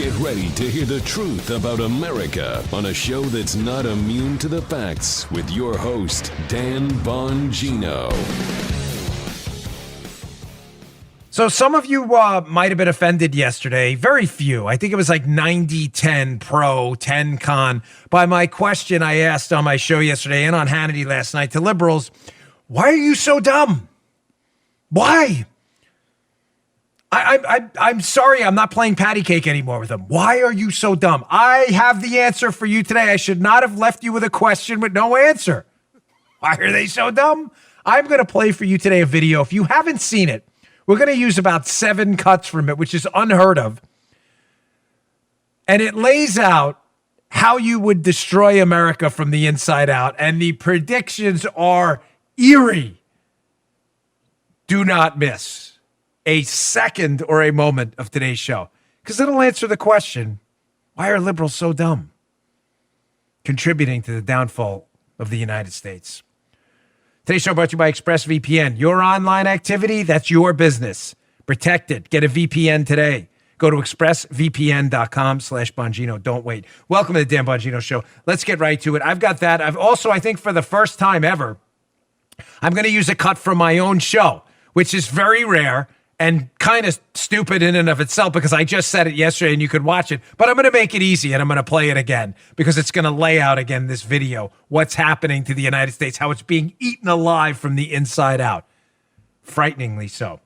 Get ready to hear the truth about America on a show that's not immune to the facts with your host, Dan Bongino. So some of you might have been offended yesterday, very few. I think it was like 90-10 pro, 10 con, by my question I asked on my show yesterday and on Hannity last night to liberals, why are you so dumb? Why? I'm sorry, I'm not playing patty cake anymore with them. Why are you so dumb? I have the answer for you today. I should not have left you with a question with no answer. Why are they so dumb? I'm going to play for you today a video. If you haven't seen it, we're going to use about 7 cuts from it, which is unheard of. And it lays out how you would destroy America from the inside out. And the predictions are eerie. Do not miss a second or a moment of today's show, because it'll answer the question, why are liberals so dumb? Contributing to the downfall of the United States. Today's show brought to you by ExpressVPN. Your online activity, that's your business. Protect it. Get a VPN today. Go to expressvpn.com/Bongino. Don't wait. Welcome to the Dan Bongino Show. Let's get right to it. I've got that. I've also, I think for the first time ever, I'm going to use a cut from my own show, which is very rare and kind of stupid in and of itself because I just said it yesterday and you could watch it. But I'm going to make it easy and I'm going to play it again because it's going to lay out again this video, what's happening to the United States, how it's being eaten alive from the inside out. Frighteningly so.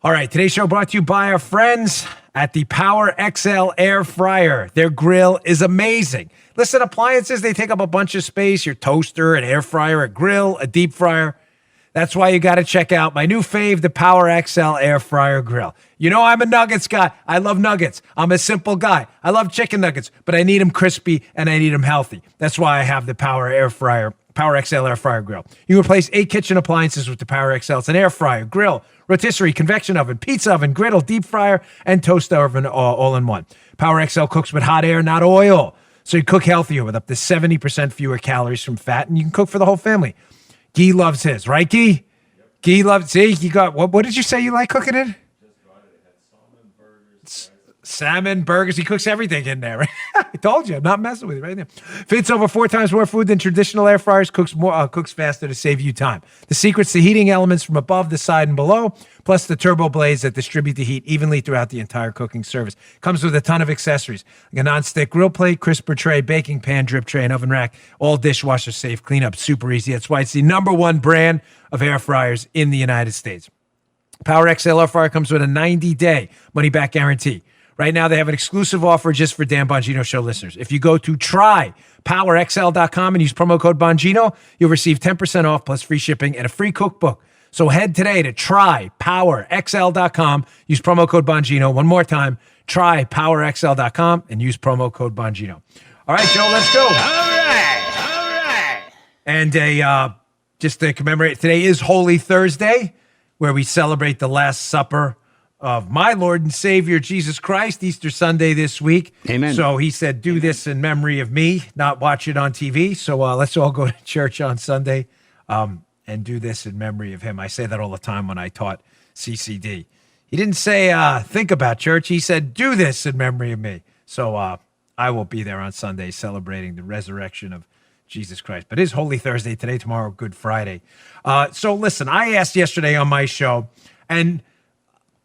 All right, today's show brought to you by our friends at the Power XL Air Fryer. Their grill is amazing. Listen, appliances, they take up a bunch of space. Your toaster, an air fryer, a grill, a deep fryer. That's why you got to check out my new fave, the Power XL Air Fryer Grill. You know I'm a nuggets guy. I love nuggets. I'm a simple guy. I love chicken nuggets, but I need them crispy and I need them healthy. That's why I have the Power XL Air Fryer Grill. You replace 8 kitchen appliances with the Power XL. It's an air fryer, grill, rotisserie, convection oven, pizza oven, griddle, deep fryer, and toaster oven all in one. Power XL cooks with hot air, not oil. So you cook healthier with up to 70% fewer calories from fat, and you can cook for the whole family. Guy loves his, right, Guy? Yep. Guy loves, see, you got, what did you say you like cooking it? Just got it. It had salmon, burgers, salmon, burgers. He cooks everything in there. Right? I told you, I'm not messing with you right now. Fits over 4 times more food than traditional air fryers. Cooks faster to save you time. The secret's the heating elements from above, the side, and below, plus the turbo blades that distribute the heat evenly throughout the entire cooking service. Comes with a ton of accessories, like a non-stick grill plate, crisper tray, baking pan, drip tray, and oven rack. All dishwasher safe, cleanup, super easy. That's why it's the #1 brand of air fryers in the United States. Power XL Air Fryer comes with a 90-day money-back guarantee. Right now, they have an exclusive offer just for Dan Bongino Show listeners. If you go to trypowerxl.com and use promo code Bongino, you'll receive 10% off plus free shipping and a free cookbook. So head today to trypowerxl.com, use promo code Bongino. One more time, trypowerxl.com and use promo code Bongino. All right, Joe, let's go. All right. And just to commemorate, today is Holy Thursday, where we celebrate the Last Supper of my Lord and Savior, Jesus Christ, Easter Sunday this week. Amen. So he said, do this in memory of me, not watch it on TV. So let's all go to church on Sunday and do this in memory of him. I say that all the time when I taught CCD. He didn't say, think about church. He said, do this in memory of me. So I will be there on Sunday celebrating the resurrection of Jesus Christ. But it is Holy Thursday today, tomorrow, Good Friday. So listen, I asked yesterday on my show, and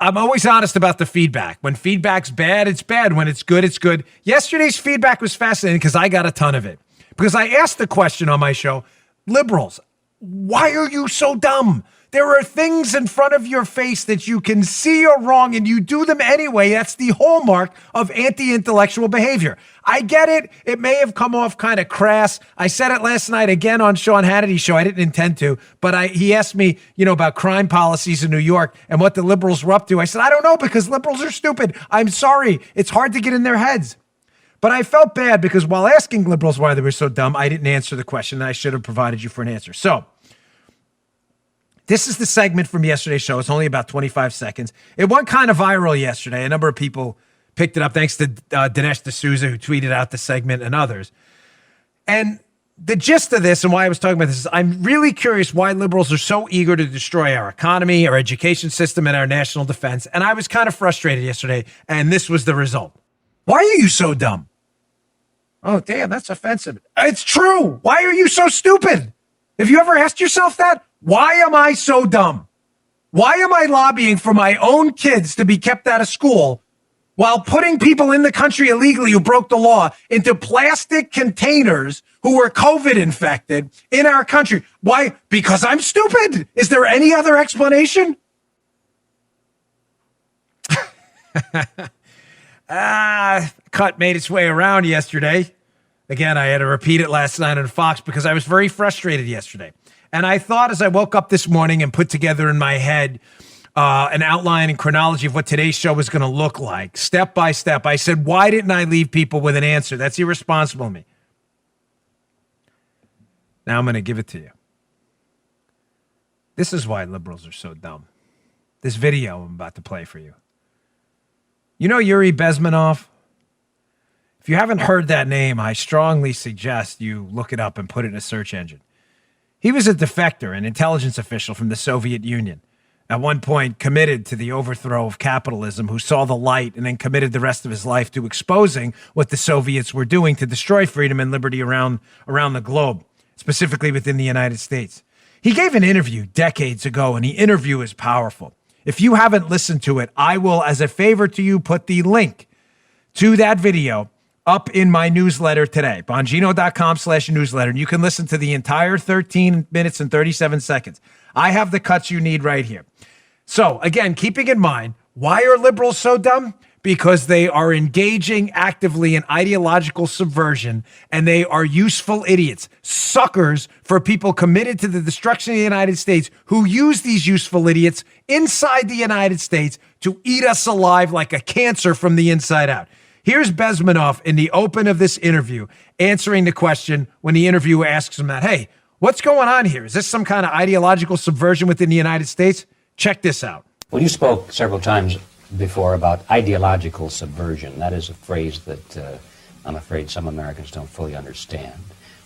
I'm always honest about the feedback. When feedback's bad, it's bad. When it's good, it's good. Yesterday's feedback was fascinating because I got a ton of it. Because I asked the question on my show, liberals, why are you so dumb? There are things in front of your face that you can see are wrong and you do them anyway. That's the hallmark of anti-intellectual behavior. I get it. It may have come off kind of crass. I said it last night again on Sean Hannity's show. I didn't intend to, but he asked me, about crime policies in New York and what the liberals were up to. I said, I don't know because liberals are stupid. I'm sorry. It's hard to get in their heads. But I felt bad because while asking liberals why they were so dumb, I didn't answer the question and I should have provided you for an answer. So this is the segment from yesterday's show. It's only about 25 seconds. It went kind of viral yesterday. A number of people picked it up thanks to Dinesh D'Souza, who tweeted out the segment, and others. And the gist of this and why I was talking about this is I'm really curious why liberals are so eager to destroy our economy, our education system, and our national defense. And I was kind of frustrated yesterday, and this was the result. Why are you so dumb? Oh, damn, that's offensive. It's true. Why are you so stupid? Have you ever asked yourself that? Why am I so dumb? Why am I lobbying for my own kids to be kept out of school while putting people in the country illegally who broke the law into plastic containers who were COVID infected in our country? Why? Because I'm stupid. Is there any other explanation? Cut made its way around yesterday. Again, I had to repeat it last night on Fox because I was very frustrated yesterday. And I thought as I woke up this morning and put together in my head an outline and chronology of what today's show was going to look like, step by step, I said, why didn't I leave people with an answer? That's irresponsible of me. Now I'm going to give it to you. This is why liberals are so dumb. This video I'm about to play for you. You know Yuri Bezmenov? If you haven't heard that name, I strongly suggest you look it up and put it in a search engine. He was a defector, an intelligence official from the Soviet Union, at one point committed to the overthrow of capitalism, who saw the light and then committed the rest of his life to exposing what the Soviets were doing to destroy freedom and liberty around the globe, specifically within the United States. He gave an interview decades ago, and the interview is powerful. If you haven't listened to it, I will, as a favor to you, put the link to that video up in my newsletter today, bongino.com/newsletter, and you can listen to the entire 13 minutes and 37 seconds. I have the cuts you need right here. So, again, keeping in mind, why are liberals so dumb? Because they are engaging actively in ideological subversion, and they are useful idiots, suckers for people committed to the destruction of the United States who use these useful idiots inside the United States to eat us alive like a cancer from the inside out. Here's Bezmenov in the open of this interview answering the question when the interviewer asks him that, hey, what's going on here? Is this some kind of ideological subversion within the United States? Check this out. Well, you spoke several times before about ideological subversion. That is a phrase that I'm afraid some Americans don't fully understand.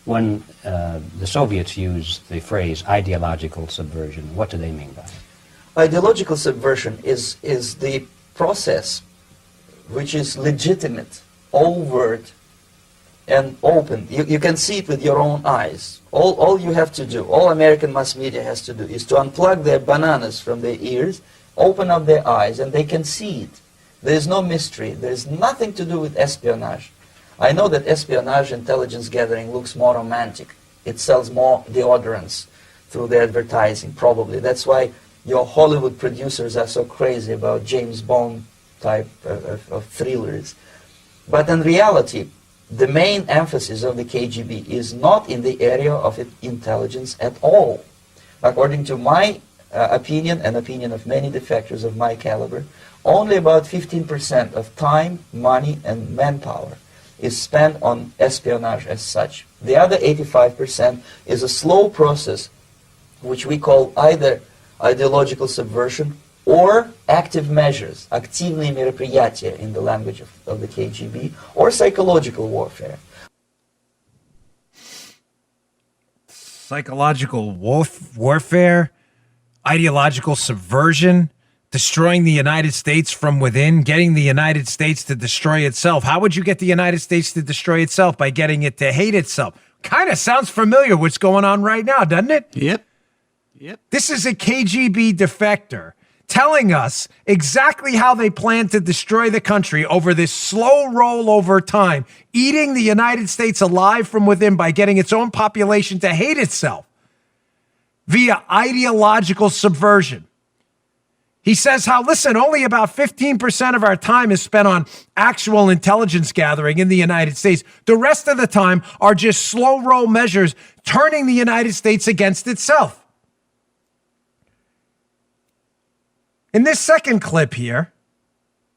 When the Soviets used the phrase ideological subversion, what do they mean by it? Ideological subversion is the process which is legitimate, overt, and open. You can see it with your own eyes. All you have to do, all American mass media has to do, is to unplug their bananas from their ears, open up their eyes, and they can see it. There is no mystery. There is nothing to do with espionage. I know that espionage intelligence gathering looks more romantic. It sells more deodorants through the advertising, probably. That's why your Hollywood producers are so crazy about James Bond type of thrillers. But in reality, the main emphasis of the KGB is not in the area of intelligence at all. According to my opinion and opinion of many defectors of my caliber, only about 15% of time, money, and manpower is spent on espionage as such. The other 85% is a slow process which we call either ideological subversion or active measures, активные мероприятия in the language of the KGB, or psychological warfare. Psychological warfare, ideological subversion, destroying the United States from within, getting the United States to destroy itself. How would you get the United States to destroy itself? By getting it to hate itself. Kind of sounds familiar what's going on right now, doesn't it? Yep. This is a KGB defector telling us exactly how they plan to destroy the country over this slow roll over time, eating the United States alive from within by getting its own population to hate itself via ideological subversion. He says how, listen, only about 15% of our time is spent on actual intelligence gathering in the United States. The rest of the time are just slow roll measures turning the United States against itself. In this second clip here,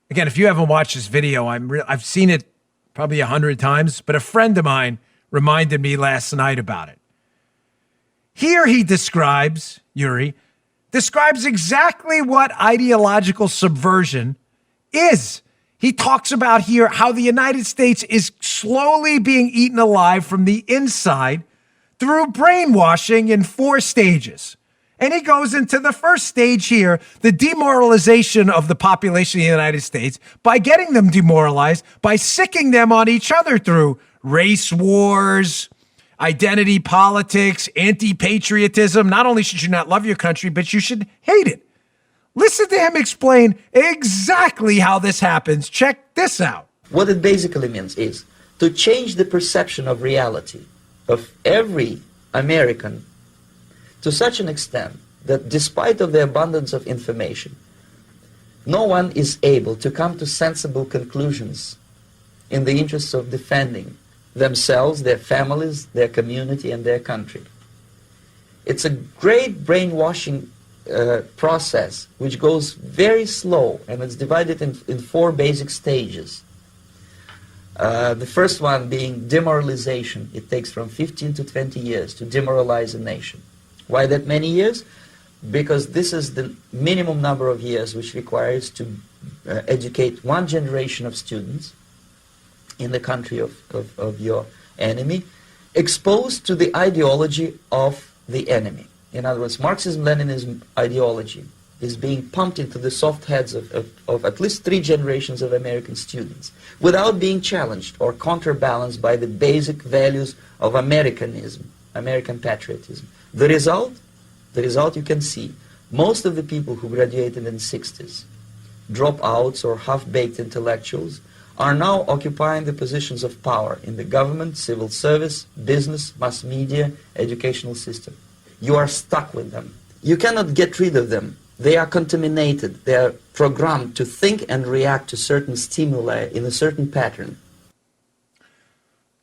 again, if you haven't watched this video, I've seen it probably 100 times, but a friend of mine reminded me last night about it. Here he describes exactly what ideological subversion is. He talks about here how the United States is slowly being eaten alive from the inside through brainwashing in 4 stages. And he goes into the first stage here, the demoralization of the population of the United States by getting them demoralized, by sicking them on each other through race wars, identity politics, anti-patriotism. Not only should you not love your country, but you should hate it. Listen to him explain exactly how this happens. Check this out. What it basically means is to change the perception of reality of every American to such an extent that despite of the abundance of information, no one is able to come to sensible conclusions in the interests of defending themselves, their families, their community, and their country. It's a great brainwashing process which goes very slow, and it's divided in 4 basic stages. The first one being demoralization. It takes from 15 to 20 years to demoralize a nation. Why that many years? Because this is the minimum number of years which requires to educate one generation of students in the country of your enemy, exposed to the ideology of the enemy. In other words, Marxism-Leninism ideology is being pumped into the soft heads of at least 3 generations of American students without being challenged or counterbalanced by the basic values of Americanism, American patriotism. The result you can see. Most of the people who graduated in the 60s, dropouts or half-baked intellectuals, are now occupying the positions of power in the government, civil service, business, mass media, educational system. You are stuck with them. You cannot get rid of them. They are contaminated. They are programmed to think and react to certain stimuli in a certain pattern.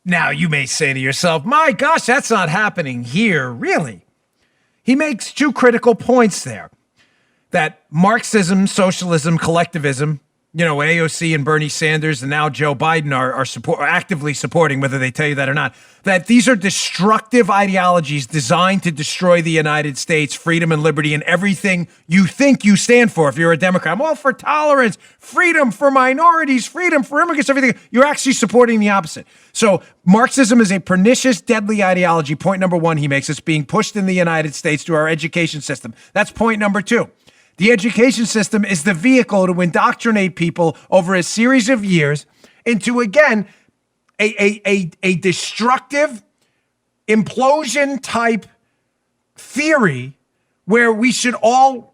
Now, you may say to yourself, my gosh, that's not happening here, really. He makes 2 critical points there. That Marxism, socialism, collectivism, AOC and Bernie Sanders and now Joe Biden are actively supporting, whether they tell you that or not, that these are destructive ideologies designed to destroy the United States, freedom and liberty, and everything you think you stand for. If you're a Democrat, I'm all for tolerance, freedom for minorities, freedom for immigrants, everything. You're actually supporting the opposite. So Marxism is a pernicious, deadly ideology. Point number 1 he makes, it's being pushed in the United States through our education system. That's point number 2. The education system is the vehicle to indoctrinate people over a series of years into, again, a destructive implosion type theory where we should all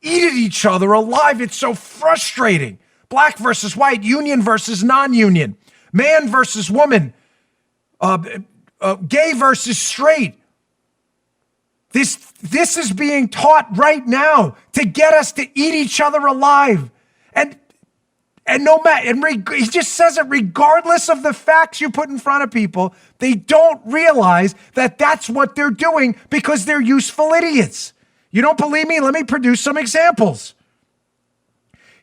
eat at each other alive. It's so frustrating. Black versus white, union versus non-union, man versus woman, gay versus straight. This is being taught right now to get us to eat each other alive. And he just says it regardless of the facts you put in front of people. They don't realize that that's what they're doing because they're useful idiots. You don't believe me? Let me produce some examples.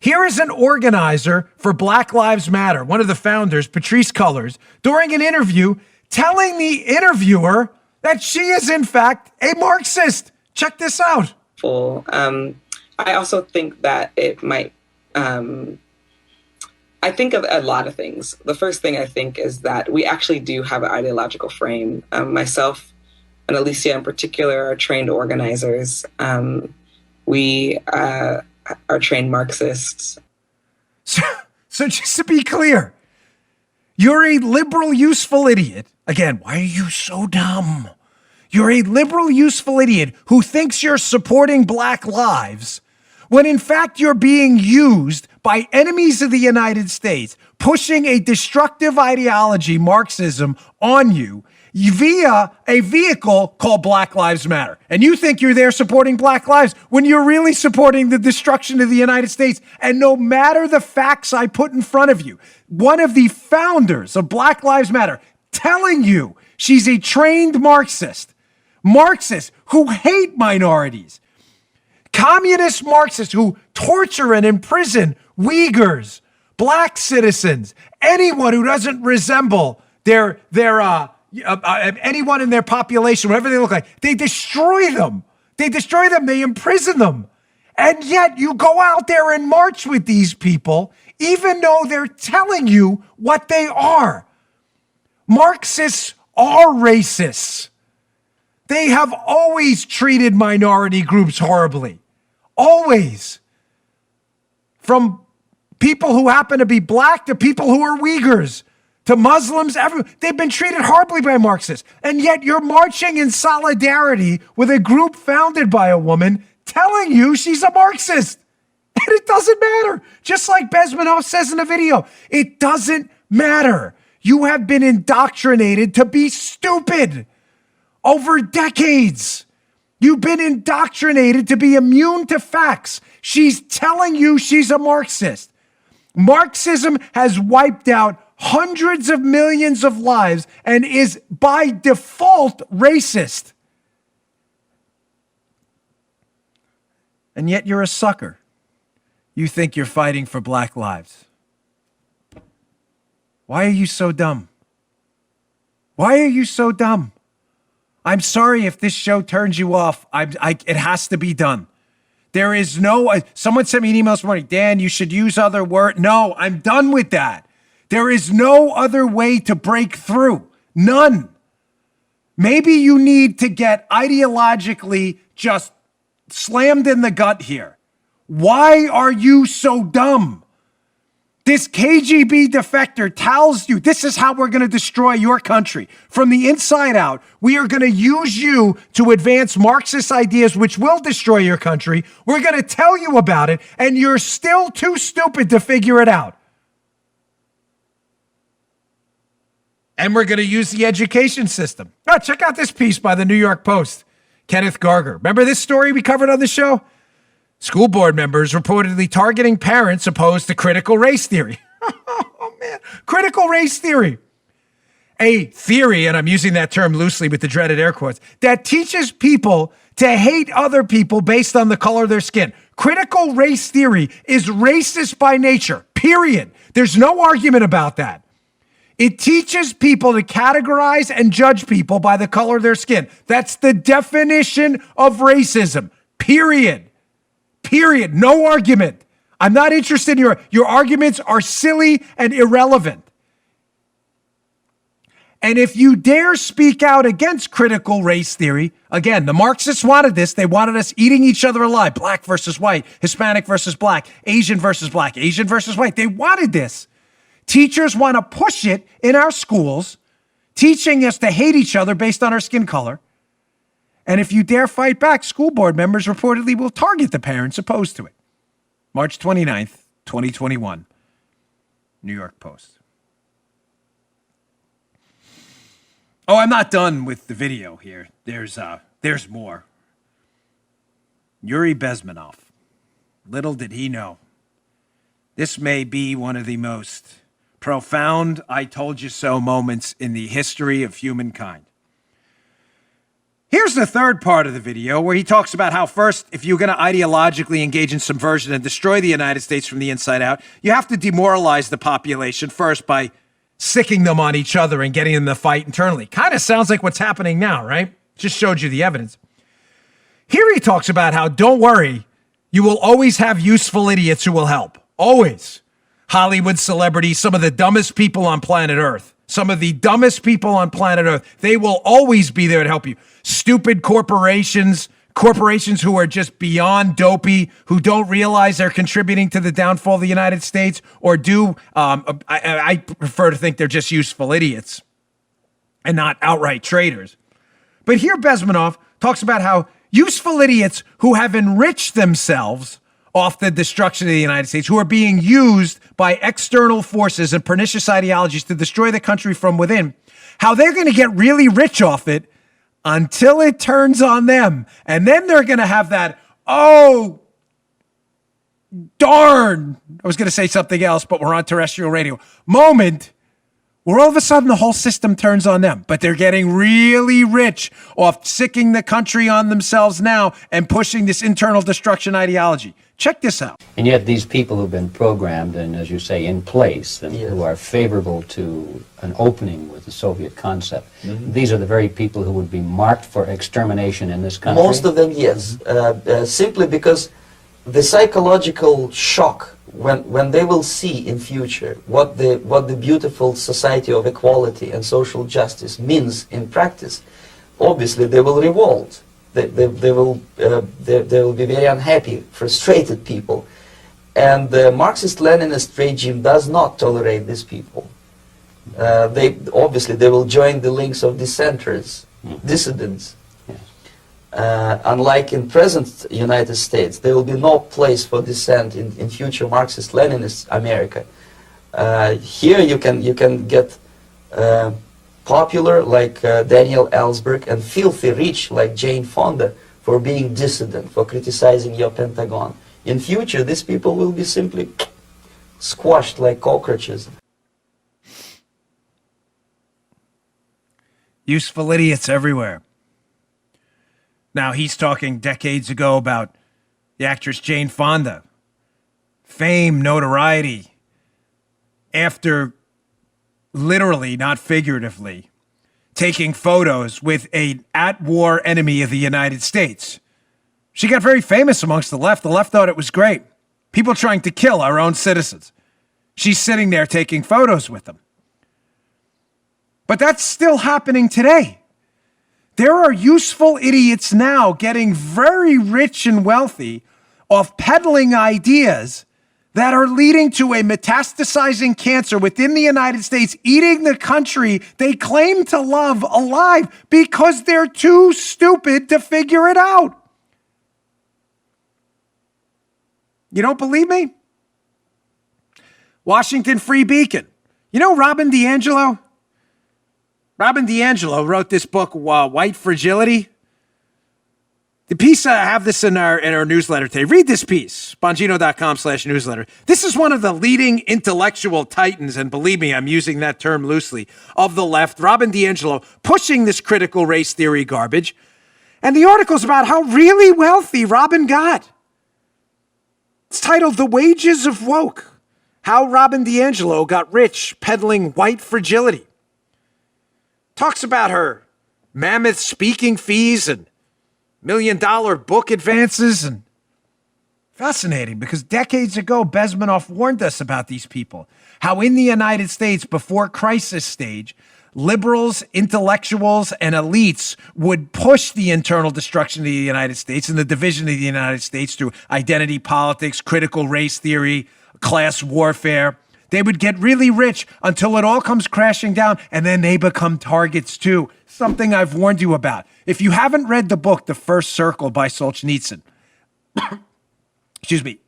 Here is an organizer for Black Lives Matter, one of the founders, Patrisse Cullors, during an interview telling the interviewer that she is, in fact, a Marxist. Check this out. I also think that it might, I think of a lot of things. The first thing I think is that we actually do have an ideological frame. Myself and Alicia in particular are trained organizers. We are trained Marxists. So just to be clear, you're a liberal, useful idiot. Again, why are you so dumb? You're a liberal, useful idiot who thinks you're supporting Black lives when in fact you're being used by enemies of the United States, pushing a destructive ideology, Marxism, on you via a vehicle called Black Lives Matter. And you think you're there supporting Black lives when you're really supporting the destruction of the United States. And no matter the facts I put in front of you, one of the founders of Black Lives Matter telling you she's a trained Marxists who hate minorities, communist Marxists who torture and imprison Uyghurs, Black citizens, anyone who doesn't resemble their anyone in their population, whatever they look like. They destroy them. They imprison them. And yet you go out there and march with these people, even though they're telling you what they are. Marxists are racists. They have always treated minority groups horribly. Always. From people who happen to be black to people who are Uyghurs to Muslims, they've been treated horribly by Marxists. And yet you're marching in solidarity with a group founded by a woman telling you she's a Marxist. And it doesn't matter. Just like Bezmenov says in the video, it doesn't matter. You have been indoctrinated to be stupid over decades. You've been indoctrinated to be immune to facts. She's telling you she's a Marxist. Marxism has wiped out hundreds of millions of lives and is by default racist. And yet you're a sucker. You think you're fighting for black lives. Why are you so dumb? Why are you so dumb? I'm sorry if this show turns you off. It has to be done. There is no, someone sent me an email this morning, Dan, you should use other words. No, I'm done with that. There is no other way to break through. None. Maybe you need to get ideologically just slammed in the gut here. Why are you so dumb? This KGB defector tells you this is how we're going to destroy your country. From the inside out, we are going to use you to advance Marxist ideas which will destroy your country. We're going to tell you about it, and you're still too stupid to figure it out. And we're going to use the education system. Oh, check out this piece by the New York Post. Kenneth Garger. Remember this story we covered on the show? School board members reportedly targeting parents opposed to critical race theory. Oh, man. Critical race theory. A theory, and I'm using that term loosely with the dreaded air quotes, that teaches people to hate other people based on the color of their skin. Critical race theory is racist by nature, period. There's no argument about that. It teaches people to categorize and judge people by the color of their skin. That's the definition of racism, period. Period. No argument. I'm not interested in your arguments are silly and irrelevant. And if you dare speak out against critical race theory, again, the Marxists wanted this. They wanted us eating each other alive. Black versus white, Hispanic versus black, Asian versus black, Asian versus white. They wanted this. Teachers want to push it in our schools, teaching us to hate each other based on our skin color. And if you dare fight back, school board members reportedly will target the parents opposed to it. March 29th, 2021, New York Post. Oh, I'm not done with the video here. There's more. Yuri Bezmenov. Little did he know. This may be one of the most profound I told you so moments in the history of humankind. Here's the third part of the video where he talks about how first, if you're going to ideologically engage in subversion and destroy the United States from the inside out, you have to demoralize the population first by sicking them on each other and getting them to fight internally. Kind of sounds like what's happening now, right? Just showed you the evidence. Here he talks about how, don't worry, you will always have useful idiots who will help. Always. Hollywood celebrities, some of the dumbest people on planet Earth. Some of the dumbest people on planet Earth. They will always be there to help you. Stupid corporations who are just beyond dopey, who don't realize they're contributing to the downfall of the United States, or do. I prefer to think they're just useful idiots and not outright traitors. But here Bezmenov talks about how useful idiots who have enriched themselves off the destruction of the United States, who are being used by external forces and pernicious ideologies to destroy the country from within, how they're going to get really rich off it until it turns on them. And then they're going to have that, oh, darn, I was going to say something else, but we're on terrestrial radio, moment where all of a sudden the whole system turns on them. But they're getting really rich off sicking the country on themselves now and pushing this internal destruction ideology. Check this out. And yet these people who've been programmed and, as you say, in place and who are favorable to an opening with the Soviet concept, these are the very people who would be marked for extermination in this country? Most of them, yes. Simply because the psychological shock when they will see in future what the beautiful society of equality and social justice means in practice, obviously they will revolt. They will be very unhappy, frustrated people. And the Marxist-Leninist regime does not tolerate these people. They will join the links of dissenters, dissidents. Unlike in present United States, there will be no place for dissent in future Marxist-Leninist America. Here you can get popular like Daniel Ellsberg and filthy rich like Jane Fonda for being dissident, for criticizing your Pentagon. In future, these people will be simply squashed like cockroaches. Useful idiots everywhere. Now, he's talking decades ago about the actress Jane Fonda. Fame, notoriety, after literally, not figuratively, taking photos with an at-war enemy of the United States. She got very famous amongst the left. The left thought it was great. People trying to kill our own citizens. She's sitting there taking photos with them. But that's still happening today. There are useful idiots now getting very rich and wealthy off peddling ideas that are leading to a metastasizing cancer within the United States, eating the country they claim to love alive because they're too stupid to figure it out. You don't believe me? Washington Free Beacon. You know Robin DiAngelo? Robin DiAngelo wrote this book, White Fragility. The piece, I have this in our newsletter today. Read this piece, bongino.com/newsletter. This is one of the leading intellectual titans, and believe me, I'm using that term loosely, of the left, Robin DiAngelo, pushing this critical race theory garbage. And the article's about how really wealthy Robin got. It's titled The Wages of Woke, How Robin DiAngelo Got Rich Peddling White Fragility. Talks about her mammoth speaking fees and $1 million book advances. And fascinating, because decades ago, Bezmenov warned us about these people. How in the United States, before crisis stage, liberals, intellectuals, and elites would push the internal destruction of the United States and the division of the United States through identity politics, critical race theory, class warfare. They would get really rich until it all comes crashing down, and then they become targets too. Something I've warned you about. If you haven't read the book, The First Circle by Solzhenitsyn, excuse me,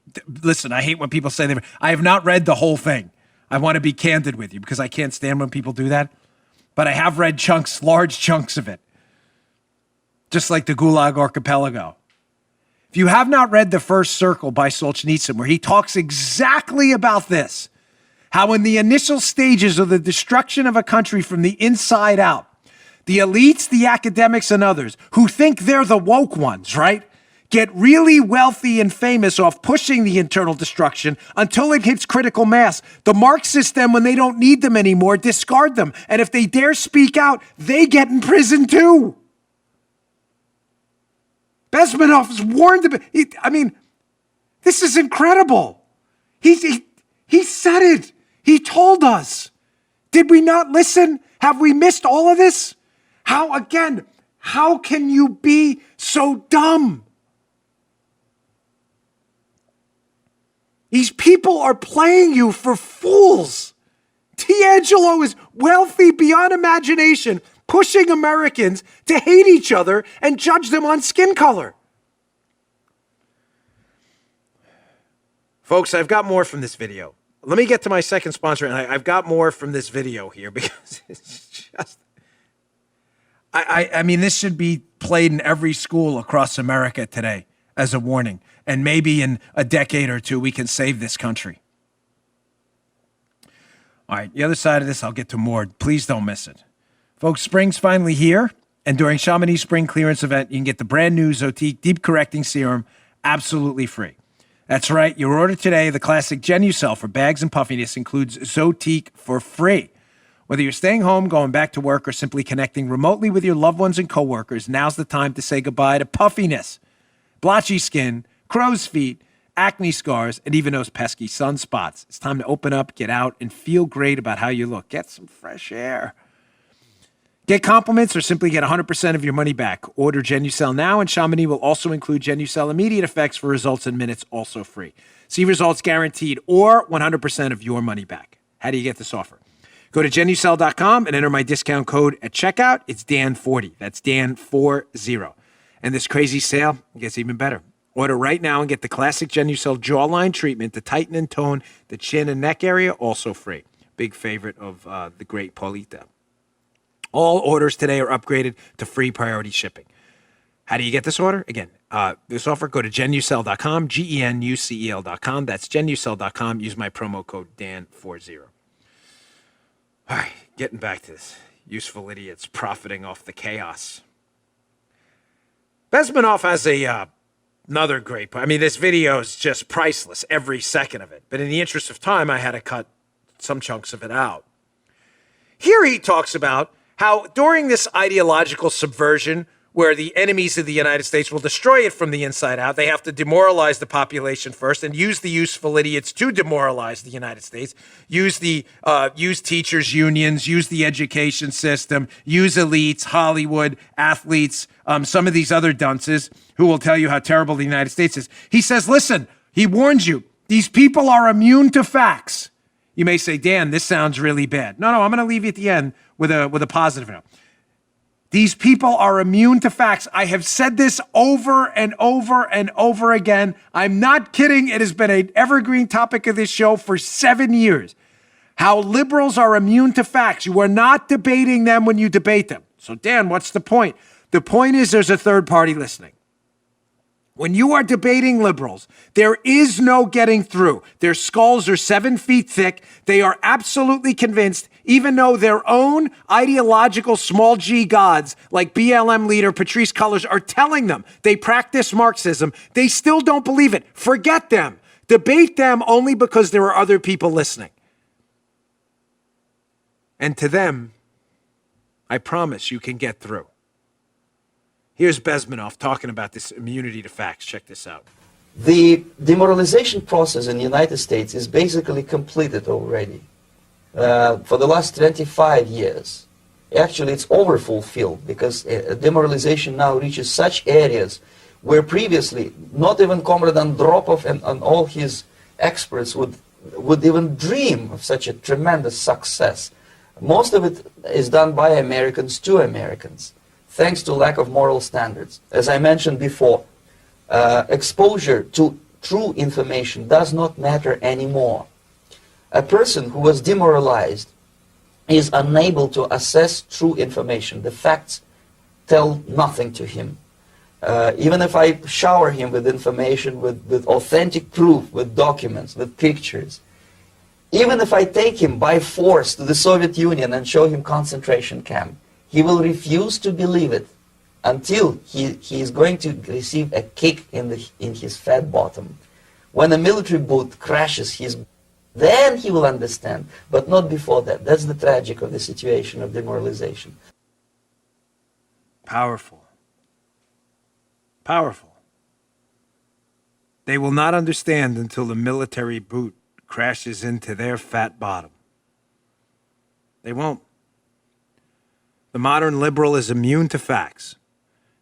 listen, I hate when people say that. I have not read the whole thing. I want to be candid with you because I can't stand when people do that. But I have read chunks, large chunks of it. Just like the Gulag Archipelago. If you have not read The First Circle by Solzhenitsyn, where he talks exactly about this, how in the initial stages of the destruction of a country from the inside out, the elites, the academics, and others who think they're the woke ones, right, get really wealthy and famous off pushing the internal destruction until it hits critical mass. The Marxists then, when they don't need them anymore, discard them. And if they dare speak out, they get in prison too. Bezmenov's warned them. This is incredible. He said it. He told us. Did we not listen? Have we missed all of this? How can you be so dumb? These people are playing you for fools. DiAngelo is wealthy beyond imagination, pushing Americans to hate each other and judge them on skin color. Folks, I've got more from this video. Let me get to my second sponsor, and I've got more from this video here because it's just... I mean, this should be played in every school across America today as a warning. And maybe in a decade or two, we can save this country. All right, the other side of this, I'll get to more. Please don't miss it. Folks, spring's finally here. And during Chamonix Spring Clearance Event, you can get the brand new Zotique Deep Correcting Serum absolutely free. That's right. Your order today, the classic Genucel for bags and puffiness, includes Zotique for free. Whether you're staying home, going back to work, or simply connecting remotely with your loved ones and coworkers, now's the time to say goodbye to puffiness, blotchy skin, crow's feet, acne scars, and even those pesky sunspots. It's time to open up, get out, and feel great about how you look. Get some fresh air. Get compliments or simply get 100% of your money back. Order Genucel now, and Chamonix will also include Genucel Immediate Effects for results in minutes, also free. See results guaranteed or 100% of your money back. How do you get this offer? Go to Genucel.com and enter my discount code at checkout. It's Dan40. That's Dan40. And this crazy sale gets even better. Order right now and get the classic Genucel jawline treatment to tighten and tone the chin and neck area, also free. Big favorite of the great Paulita. All orders today are upgraded to free priority shipping. How do you get this order? Again, this offer, go to Genucel.com, Genucel.com. That's Genucel.com. Use my promo code Dan40. All right, getting back to this. Useful idiots profiting off the chaos. Bezmenov has another great point. I mean, this video is just priceless, every second of it. But in the interest of time, I had to cut some chunks of it out. Here he talks about how during this ideological subversion, where the enemies of the United States will destroy it from the inside out, they have to demoralize the population first and use the useful idiots to demoralize the United States, use teachers' unions, use the education system, use elites, Hollywood, athletes, some of these other dunces who will tell you how terrible the United States is. He says, listen, he warns you, these people are immune to facts. You may say, Dan, this sounds really bad. No, I'm going to leave you at the end with a positive note. These people are immune to facts. I have said this over and over and over again. I'm not kidding. It has been an evergreen topic of this show for 7 years. How liberals are immune to facts. You are not debating them when you debate them. So, Dan, what's the point? The point is there's a third party listening. When you are debating liberals, there is no getting through. Their skulls are 7 feet thick. They are absolutely convinced, even though their own ideological small g gods, like BLM leader Patrisse Cullors, are telling them they practice Marxism, they still don't believe it. Forget them. Debate them only because there are other people listening. And to them, I promise you can get through. Here's Bezmenov talking about this immunity to facts. Check this out. The demoralization process in the United States is basically completed already. For the last 25 years. Actually, it's overfulfilled because demoralization now reaches such areas where previously not even Comrade Andropov and all his experts would even dream of such a tremendous success. Most of it is done by Americans to Americans, thanks to lack of moral standards. As I mentioned before, exposure to true information does not matter anymore. A person who was demoralized is unable to assess true information. The facts tell nothing to him. Even if I shower him with information, with authentic proof, with documents, with pictures, even if I take him by force to the Soviet Union and show him concentration camp, he will refuse to believe it until he is going to receive a kick in his fat bottom. When a military boot crashes then he will understand, but not before that. That's the tragic of the situation of demoralization. Powerful. Powerful. They will not understand until the military boot crashes into their fat bottom. They won't. The modern liberal is immune to facts.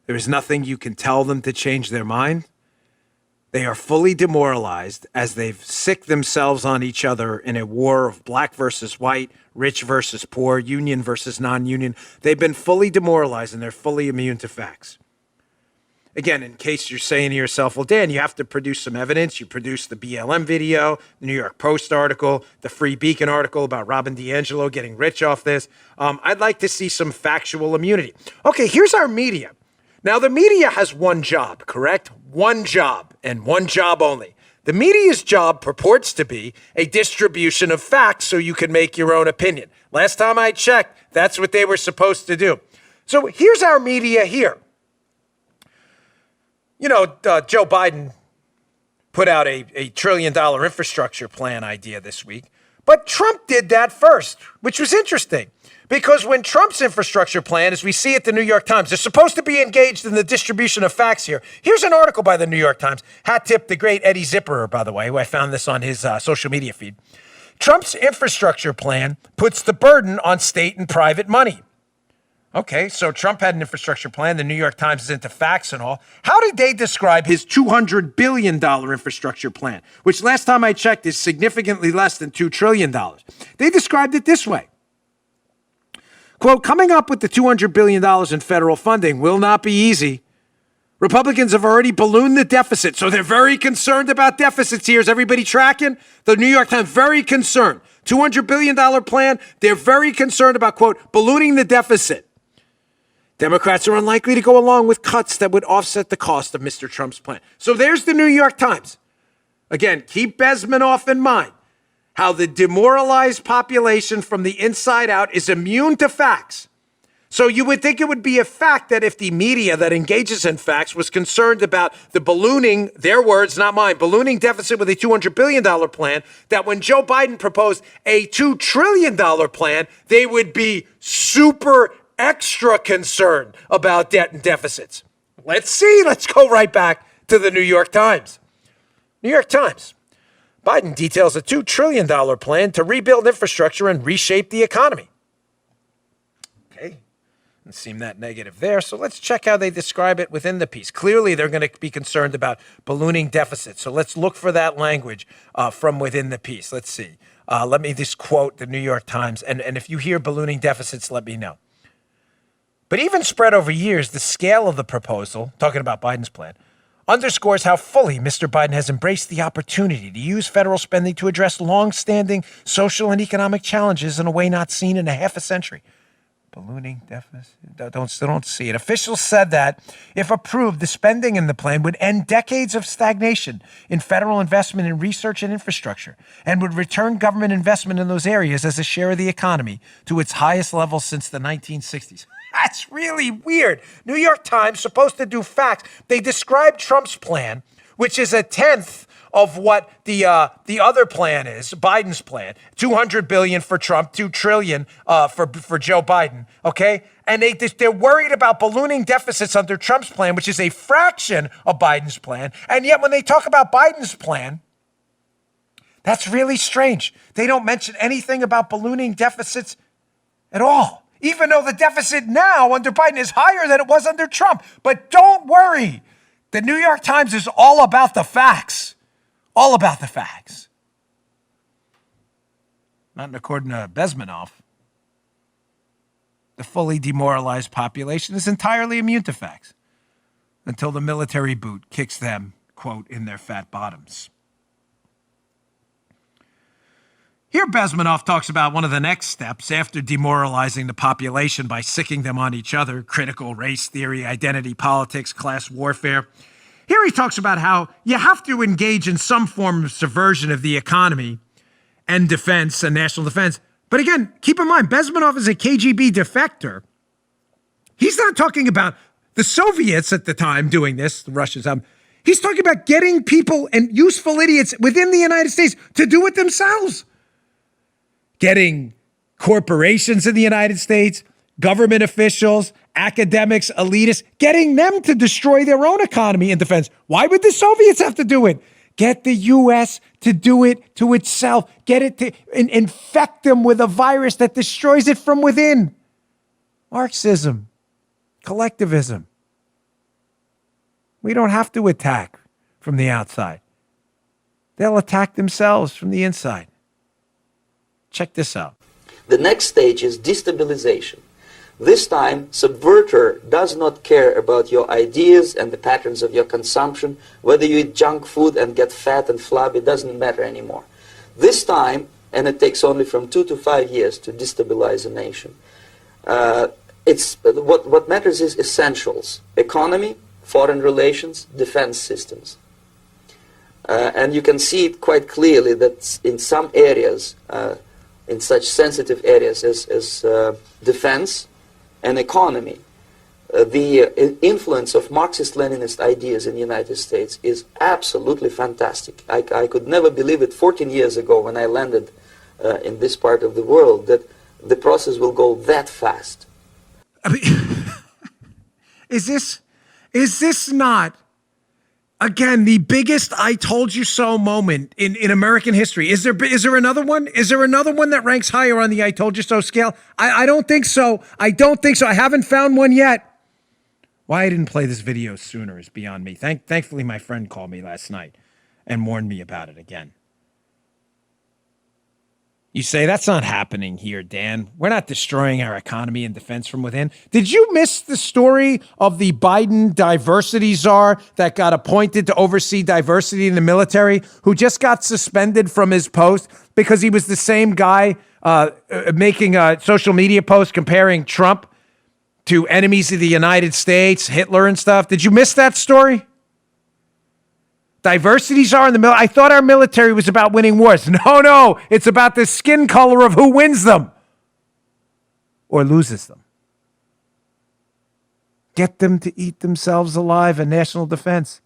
There is nothing you can tell them to change their mind. They are fully demoralized as they've sicked themselves on each other in a war of black versus white, rich versus poor, union versus non-union. They've been fully demoralized and they're fully immune to facts. Again, in case you're saying to yourself, well, Dan, you have to produce some evidence. You produced the BLM video, the New York Post article, the Free Beacon article about Robin DiAngelo getting rich off this. I'd like to see some factual immunity. Okay, here's our media. Now, the media has one job, correct? One job, and one job only. The media's job purports to be a distribution of facts so you can make your own opinion. Last time I checked, that's what they were supposed to do. So here's our media here. You know, Joe Biden put out a $1 trillion infrastructure plan idea this week, but Trump did that first, which was interesting. Because when Trump's infrastructure plan, as we see at the New York Times, they're supposed to be engaged in the distribution of facts here. Here's an article by the New York Times. Hat tip the great Eddie Zipperer, by the way, who I found this on his social media feed. Trump's infrastructure plan puts the burden on state and private money. Okay, so Trump had an infrastructure plan. The New York Times is into facts and all. How did they describe his $200 billion infrastructure plan, which last time I checked is significantly less than $2 trillion? They described it this way. Quote, coming up with the $200 billion in federal funding will not be easy. Republicans have already ballooned the deficit, so they're very concerned about deficits here. Is everybody tracking? The New York Times, very concerned. $200 billion plan, they're very concerned about, quote, ballooning the deficit. Democrats are unlikely to go along with cuts that would offset the cost of Mr. Trump's plan. So there's the New York Times. Again, keep Bezmanoff in mind. How the demoralized population from the inside out is immune to facts. So you would think it would be a fact that if the media that engages in facts was concerned about the ballooning, their words, not mine, ballooning deficit with a $200 billion plan, that when Joe Biden proposed a $2 trillion plan, they would be super extra concerned about debt and deficits. Let's see. Let's go right back to the New York Times. New York Times. Biden details a $2 trillion plan to rebuild infrastructure and reshape the economy. Okay. Doesn't seem that negative there. So let's check how they describe it within the piece. Clearly, they're going to be concerned about ballooning deficits. So let's look for that language from within the piece. Let's see. Let me just quote the New York Times. And if you hear ballooning deficits, let me know. But even spread over years, the scale of the proposal, talking about Biden's plan, underscores how fully Mr. Biden has embraced the opportunity to use federal spending to address long-standing social and economic challenges in a way not seen in a half a century. Ballooning deficit? Don't see it. Officials said that, if approved, the spending in the plan would end decades of stagnation in federal investment in research and infrastructure and would return government investment in those areas as a share of the economy to its highest level since the 1960s. That's really weird. New York Times, supposed to do facts. They describe Trump's plan, which is a tenth of what the other plan is, Biden's plan. $200 billion for Trump, $2 trillion for Joe Biden. Okay, and they're worried about ballooning deficits under Trump's plan, which is a fraction of Biden's plan. And yet, when they talk about Biden's plan, that's really strange. They don't mention anything about ballooning deficits at all. Even though the deficit now under Biden is higher than it was under Trump. But don't worry. The New York Times is all about the facts. All about the facts. Not according to Bezmanoff. The fully demoralized population is entirely immune to facts until the military boot kicks them, quote, in their fat bottoms. Here, Bezmanoff talks about one of the next steps after demoralizing the population by sicking them on each other, critical race theory, identity politics, class warfare. Here he talks about how you have to engage in some form of subversion of the economy and defense and national defense. But again, keep in mind, Bezmanoff is a KGB defector. He's not talking about the Soviets at the time doing this, the Russians. He's talking about getting people and useful idiots within the United States to do it themselves. Getting corporations in the United States, government officials, academics, elitists, getting them to destroy their own economy and defense. Why would the Soviets have to do it? Get the U.S. to do it to itself. Get it to infect them with a virus that destroys it from within. Marxism, collectivism. We don't have to attack from the outside. They'll attack themselves from the inside. Check this out. The next stage is destabilization. This time, subverter does not care about your ideas and the patterns of your consumption. Whether you eat junk food and get fat and flabby, it doesn't matter anymore. This time, and it takes only from 2 to 5 years to destabilize a nation, what matters is essentials: economy, foreign relations, defense systems. And you can see it quite clearly that in some areas, in such sensitive areas as defense and economy, the influence of Marxist-Leninist ideas in the United States is absolutely fantastic. I could never believe it 14 years ago when I landed in this part of the world that the process will go that fast. I mean, is this not Again, the biggest "I told you so" moment in American history. Is there another one? Is there another one that ranks higher on the "I told you so" scale? I don't think so. I don't think so. I haven't found one yet. Why I didn't play this video sooner is beyond me. Thankfully, my friend called me last night and warned me about it again. You say, that's not happening here, Dan. We're not destroying our economy and defense from within. Did you miss the story of the Biden diversity czar that got appointed to oversee diversity in the military, who just got suspended from his post because he was the same guy making a social media post comparing Trump to enemies of the United States, Hitler and stuff? Did you miss that story? Diversities are in the military. I thought our military was about winning wars. No, it's about the skin color of who wins them or loses them. Get them to eat themselves alive in national defense.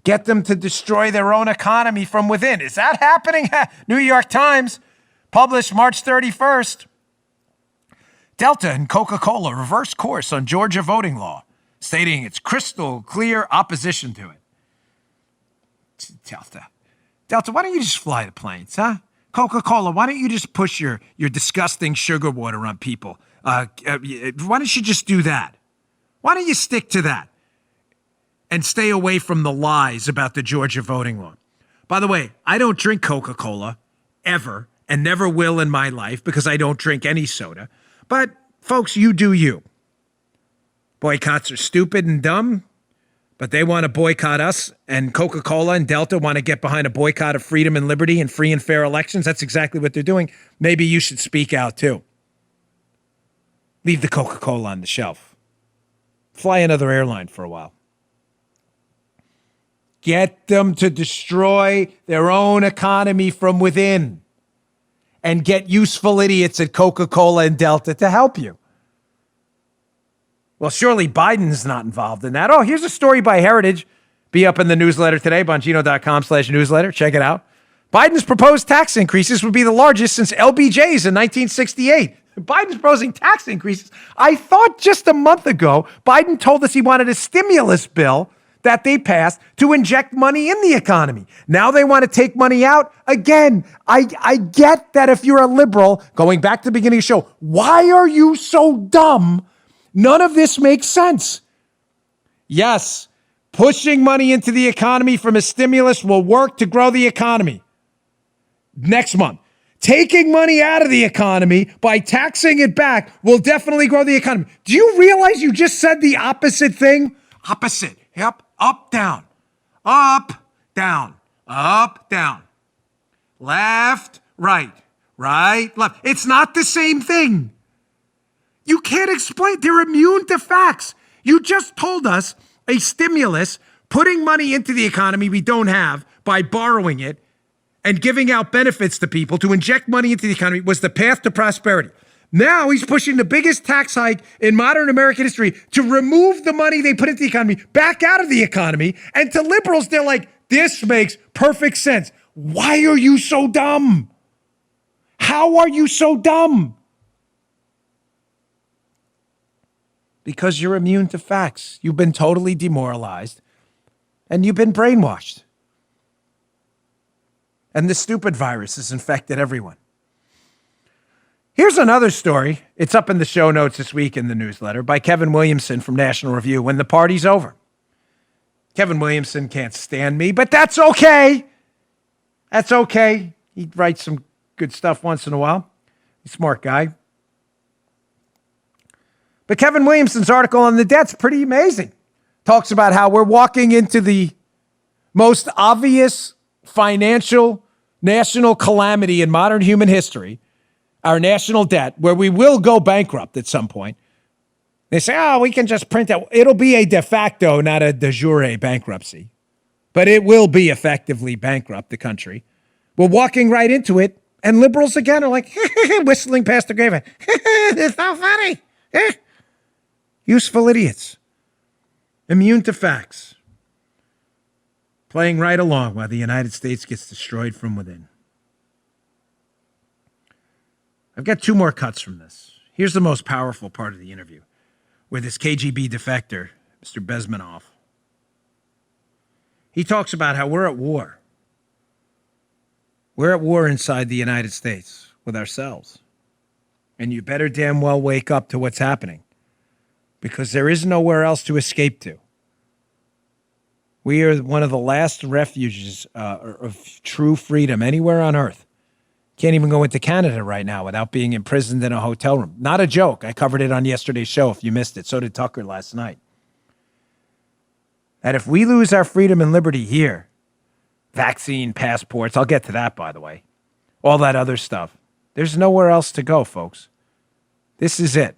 Get them to destroy their own economy from within. Is that happening? New York Times published March 31st. Delta and Coca-Cola reverse course on Georgia voting law, stating its crystal clear opposition to it. Delta, why don't you just fly the planes, huh? Coca-Cola, why don't you just push your disgusting sugar water on people? Why don't you just do that? Why don't you stick to that and stay away from the lies about the Georgia voting law? By the way, I don't drink Coca-Cola ever and never will in my life because I don't drink any soda. But folks, you do you. Boycotts are stupid and dumb. But they want to boycott us, and Coca-Cola and Delta want to get behind a boycott of freedom and liberty and free and fair elections. That's exactly what they're doing. Maybe you should speak out too. Leave the Coca-Cola on the shelf. Fly another airline for a while. Get them to destroy their own economy from within and get useful idiots at Coca-Cola and Delta to help you. Well, surely Biden's not involved in that. Oh, here's a story by Heritage. Be up in the newsletter today, bongino.com/newsletter. Check it out. Biden's proposed tax increases would be the largest since LBJ's in 1968. Biden's proposing tax increases. I thought just a month ago, Biden told us he wanted a stimulus bill that they passed to inject money in the economy. Now they want to take money out again. I get that if you're a liberal, going back to the beginning of the show, why are you so dumb? None of this makes sense. Yes, pushing money into the economy from a stimulus will work to grow the economy. Next month, taking money out of the economy by taxing it back will definitely grow the economy. Do you realize you just said the opposite thing? Opposite. Yep. Up, down. Up, down. Up, down. Left, right. Right, left. It's not the same thing. You can't explain. They're immune to facts. You just told us a stimulus, putting money into the economy we don't have by borrowing it and giving out benefits to people to inject money into the economy was the path to prosperity. Now he's pushing the biggest tax hike in modern American history to remove the money they put into the economy back out of the economy. And to liberals, they're like, this makes perfect sense. Why are you so dumb? How are you so dumb? Because you're immune to facts. You've been totally demoralized and you've been brainwashed. And the stupid virus has infected everyone. Here's another story. It's up in the show notes this week in the newsletter by Kevin Williamson from National Review. When the party's over. Kevin Williamson can't stand me, but that's okay. That's okay. He writes some good stuff once in a while. He's a smart guy. But Kevin Williamson's article on the debt's pretty amazing. Talks about how we're walking into the most obvious financial national calamity in modern human history, our national debt, where we will go bankrupt at some point. They say, oh, we can just print it. It'll be a de facto, not a de jure bankruptcy. But it will be effectively bankrupt, the country. We're walking right into it, and liberals again are like, whistling past the grave. It's not funny. Useful idiots. Immune to facts. Playing right along while the United States gets destroyed from within. I've got two more cuts from this. Here's the most powerful part of the interview with this KGB defector, Mr. Bezmenov. He talks about how we're at war. We're at war inside the United States with ourselves. And you better damn well wake up to what's happening, because there is nowhere else to escape to. We are one of the last refuges of true freedom anywhere on earth. Can't even go into Canada right now without being imprisoned in a hotel room. Not a joke. I covered it on yesterday's show if you missed it. So did Tucker last night. That if we lose our freedom and liberty here, vaccine passports, I'll get to that, by the way, all that other stuff, there's nowhere else to go, folks. This is it.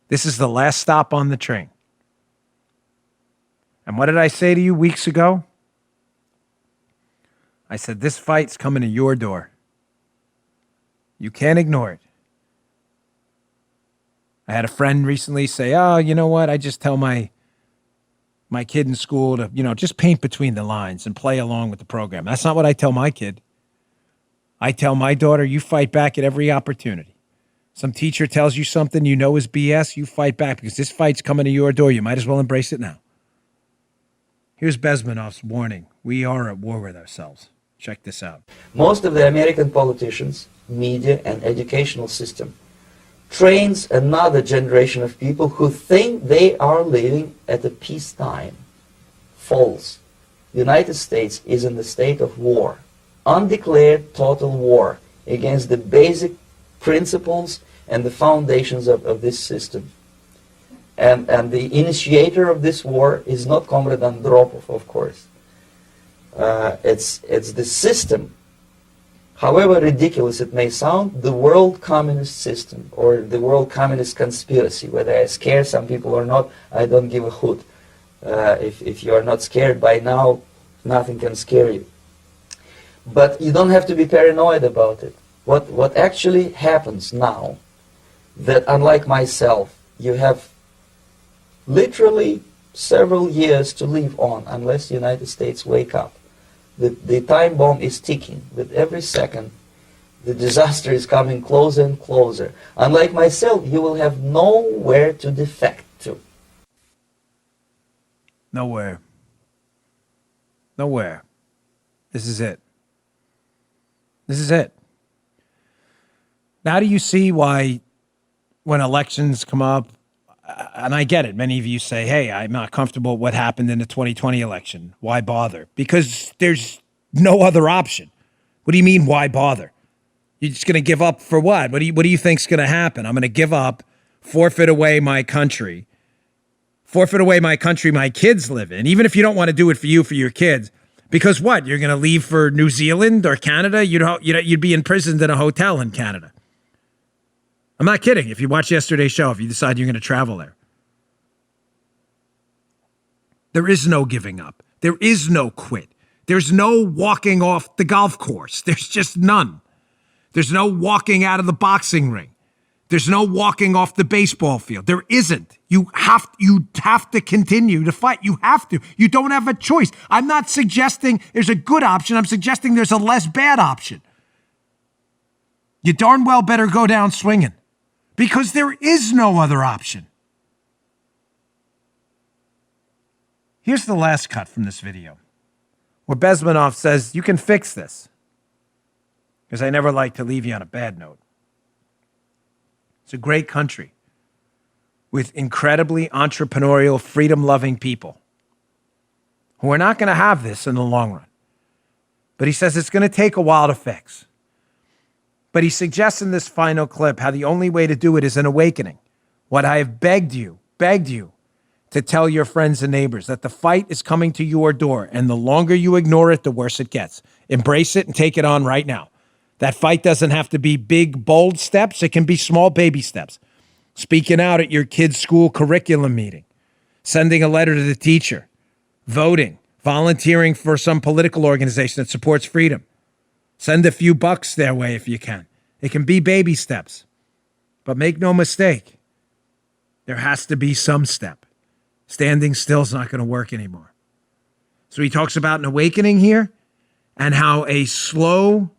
This is the last stop on the train. And what did I say to you weeks ago? I said, this fight's coming to your door. You can't ignore it. I had a friend recently say, oh, you know what? I just tell my kid in school to, just paint between the lines and play along with the program. That's not what I tell my kid. I tell my daughter, you fight back at every opportunity. Some teacher tells you something you know is BS, you fight back, because this fight's coming to your door. You might as well embrace it now. Here's Bezmenov's warning. We are at war with ourselves. Check this out. Most of the American politicians, media, and educational system trains another generation of people who think they are living at a peacetime. False. The United States is in the state of war. Undeclared total war against the basic principles and the foundations of this system. And the initiator of this war is not Comrade Andropov, of course. It's the system. However ridiculous it may sound, the world communist system or the world communist conspiracy, whether I scare some people or not, I don't give a hoot. If you are not scared by now, nothing can scare you. But you don't have to be paranoid about it. What actually happens now, that unlike myself, you have literally several years to live on unless the United States wake up. The time bomb is ticking. With every second, the disaster is coming closer and closer. Unlike myself, you will have nowhere to defect to. Nowhere. Nowhere. This is it. This is it. Now do you see why when elections come up, and I get it, many of you say, hey, I'm not comfortable with what happened in the 2020 election. Why bother? Because there's no other option. What do you mean, why bother? You're just going to give up for what? What do you think's going to happen? I'm going to give up, forfeit away my country my kids live in, even if you don't want to do it for you, for your kids. Because what? You're going to leave for New Zealand or Canada? You'd be imprisoned in a hotel in Canada. I'm not kidding. If you watch yesterday's show, if you decide you're going to travel there. There is no giving up. There is no quit. There's no walking off the golf course. There's just none. There's no walking out of the boxing ring. There's no walking off the baseball field. There isn't. You have to continue to fight. You have to. You don't have a choice. I'm not suggesting there's a good option. I'm suggesting there's a less bad option. You darn well better go down swinging, because there is no other option. Here's the last cut from this video where Bezmenov says, you can fix this, because I never like to leave you on a bad note. It's a great country with incredibly entrepreneurial, freedom-loving people who are not going to have this in the long run. But he says it's going to take a while to fix. But he suggests in this final clip how the only way to do it is an awakening. What I have begged you to tell your friends and neighbors, that the fight is coming to your door, and the longer you ignore it, the worse it gets. Embrace it and take it on right now. That fight doesn't have to be big, bold steps. It can be small baby steps. Speaking out at your kid's school curriculum meeting, sending a letter to the teacher, voting, volunteering for some political organization that supports freedom. Send a few bucks their way if you can. It can be baby steps. But make no mistake, there has to be some step. Standing still is not going to work anymore. So he talks about an awakening here and how a slow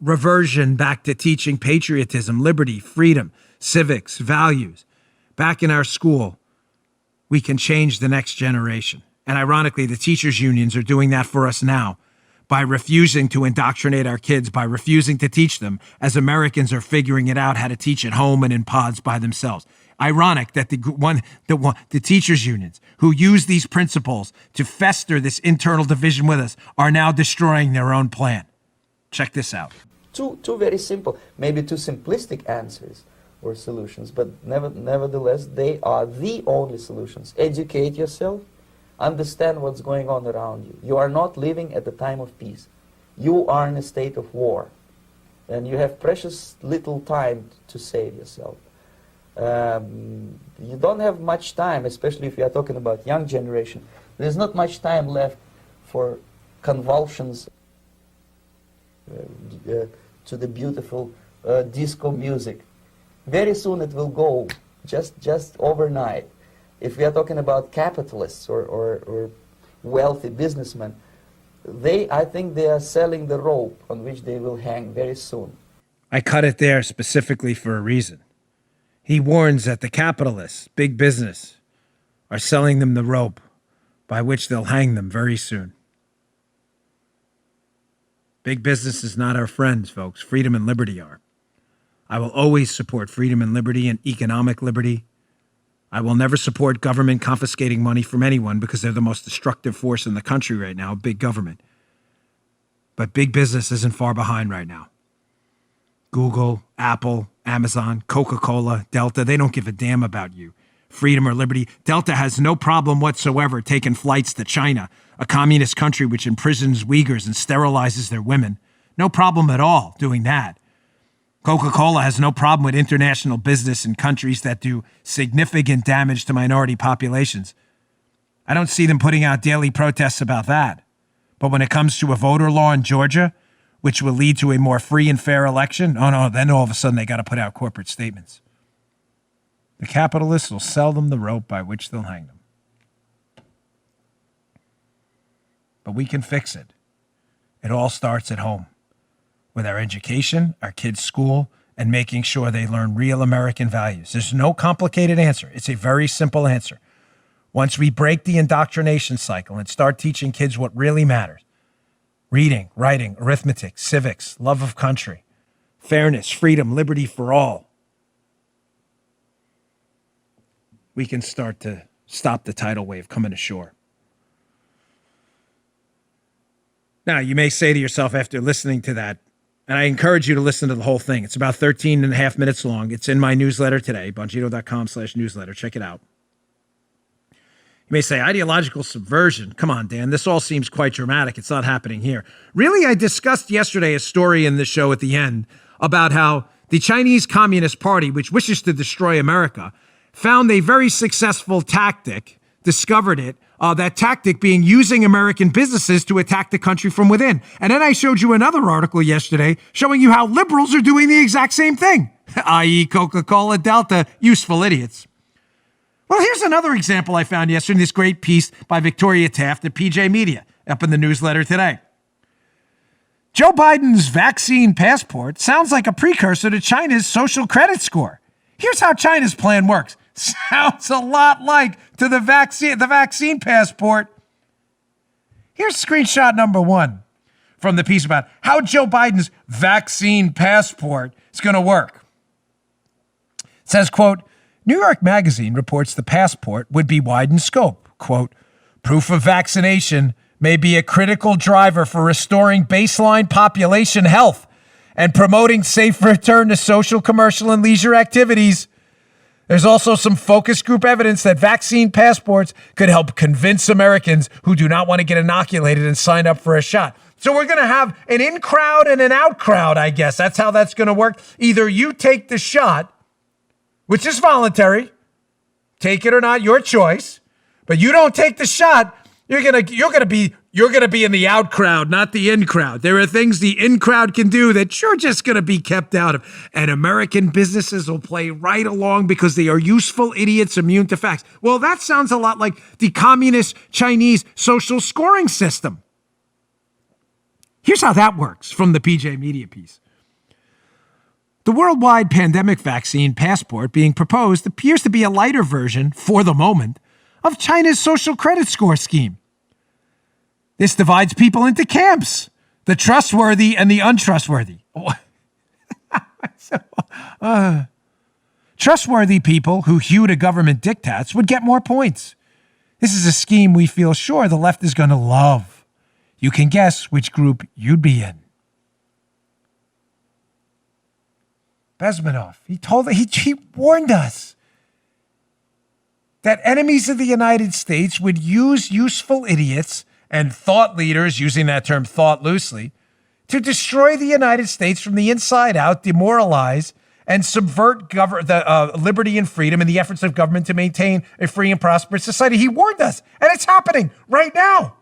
reversion back to teaching patriotism, liberty, freedom, civics, values back in our school, we can change the next generation. And ironically, the teachers' unions are doing that for us now by refusing to indoctrinate our kids, by refusing to teach them, as Americans are figuring it out how to teach at home and in pods by themselves. Ironic that the teachers' unions who use these principles to fester this internal division with us are now destroying their own plan. Check this out. Two very simple, maybe two simplistic answers or solutions, but nevertheless, they are the only solutions. Educate yourself, understand what's going on around you. You are not living at the time of peace. You are in a state of war, and you have precious little time to save yourself. You don't have much time, especially if you are talking about young generation. There's not much time left for convulsions to the beautiful disco music. Very soon it will go, just overnight. If we are talking about capitalists or wealthy businessmen, I think they are selling the rope on which they will hang very soon. I cut it there specifically for a reason. He warns that the capitalists, big business, are selling them the rope by which they'll hang them very soon. Big business is not our friends, folks. Freedom and liberty are. I will always support freedom and liberty and economic liberty. I will never support government confiscating money from anyone because they're the most destructive force in the country right now, big government. But big business isn't far behind right now. Google, Apple, Amazon, Coca-Cola, Delta, they don't give a damn about you. Freedom or liberty. Delta has no problem whatsoever taking flights to China, a communist country which imprisons Uyghurs and sterilizes their women. No problem at all doing that. Coca-Cola has no problem with international business in countries that do significant damage to minority populations. I don't see them putting out daily protests about that. But when it comes to a voter law in Georgia, which will lead to a more free and fair election, oh no, then all of a sudden they got to put out corporate statements. The capitalists will sell them the rope by which they'll hang them. But we can fix it. It all starts at home, with our education, our kids' school, and making sure they learn real American values. There's no complicated answer. It's a very simple answer. Once we break the indoctrination cycle and start teaching kids what really matters, reading, writing, arithmetic, civics, love of country, fairness, freedom, liberty for all, we can start to stop the tidal wave coming ashore. Now, you may say to yourself after listening to that, and I encourage you to listen to the whole thing. It's about 13 and a half minutes long. It's in my newsletter today, bongino.com/newsletter. Check it out. You may say, ideological subversion. Come on, Dan, this all seems quite dramatic. It's not happening here. Really, I discussed yesterday a story in the show at the end about how the Chinese Communist Party, which wishes to destroy America, found a very successful tactic, discovered it, that tactic being using American businesses to attack the country from within. And then I showed you another article yesterday showing you how liberals are doing the exact same thing, i.e. Coca-Cola, Delta, useful idiots. Well, here's another example I found yesterday in this great piece by Victoria Taft at PJ Media, up in the newsletter today. Joe Biden's vaccine passport sounds like a precursor to China's social credit score. Here's how China's plan works. Sounds a lot like to the vaccine passport. Here's screenshot number 1 from the piece about how Joe Biden's vaccine passport is going to work. It says, quote, New York Magazine reports the passport would be wide in scope. Quote, proof of vaccination may be a critical driver for restoring baseline population health and promoting safe return to social, commercial, and leisure activities. There's also some focus group evidence that vaccine passports could help convince Americans who do not want to get inoculated and sign up for a shot. So we're going to have an in crowd and an out crowd, I guess. That's how that's going to work. Either you take the shot, which is voluntary, take it or not, your choice, but you don't take the shot, you're gonna be in the out crowd, not the in crowd. There are things the in crowd can do that you're just gonna be kept out of. And American businesses will play right along because they are useful idiots immune to facts. Well, that sounds a lot like the communist Chinese social scoring system. Here's how that works from the PJ Media piece. The worldwide pandemic vaccine passport being proposed appears to be a lighter version, for the moment, of China's social credit score scheme. This divides people into camps, the trustworthy and the untrustworthy. Trustworthy people who hew to government diktats would get more points. This is a scheme we feel sure the left is going to love. You can guess which group you'd be in. Bezmenov, he warned us that enemies of the United States would use useful idiots and thought leaders, using that term thought loosely, to destroy the United States from the inside out, demoralize, and subvert liberty and freedom in the efforts of government to maintain a free and prosperous society. He warned us, and it's happening right now.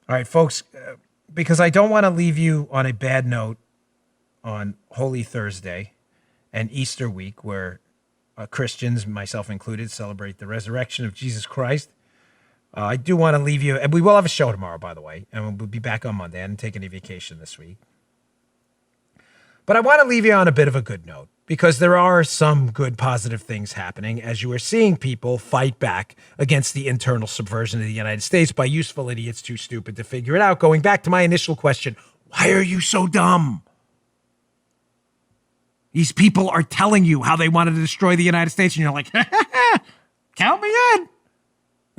All right, folks, because I don't want to leave you on a bad note on Holy Thursday and Easter week, where Christians, myself included, celebrate the resurrection of Jesus Christ. I do want to leave you, and we will have a show tomorrow, by the way, and we'll be back on Monday. I didn't take any vacation this week. But I want to leave you on a bit of a good note, because there are some good, positive things happening as you are seeing people fight back against the internal subversion of the United States by useful idiots too stupid to figure it out. Going back to my initial question, why are you so dumb? These people are telling you how they wanted to destroy the United States, and you're like, count me in.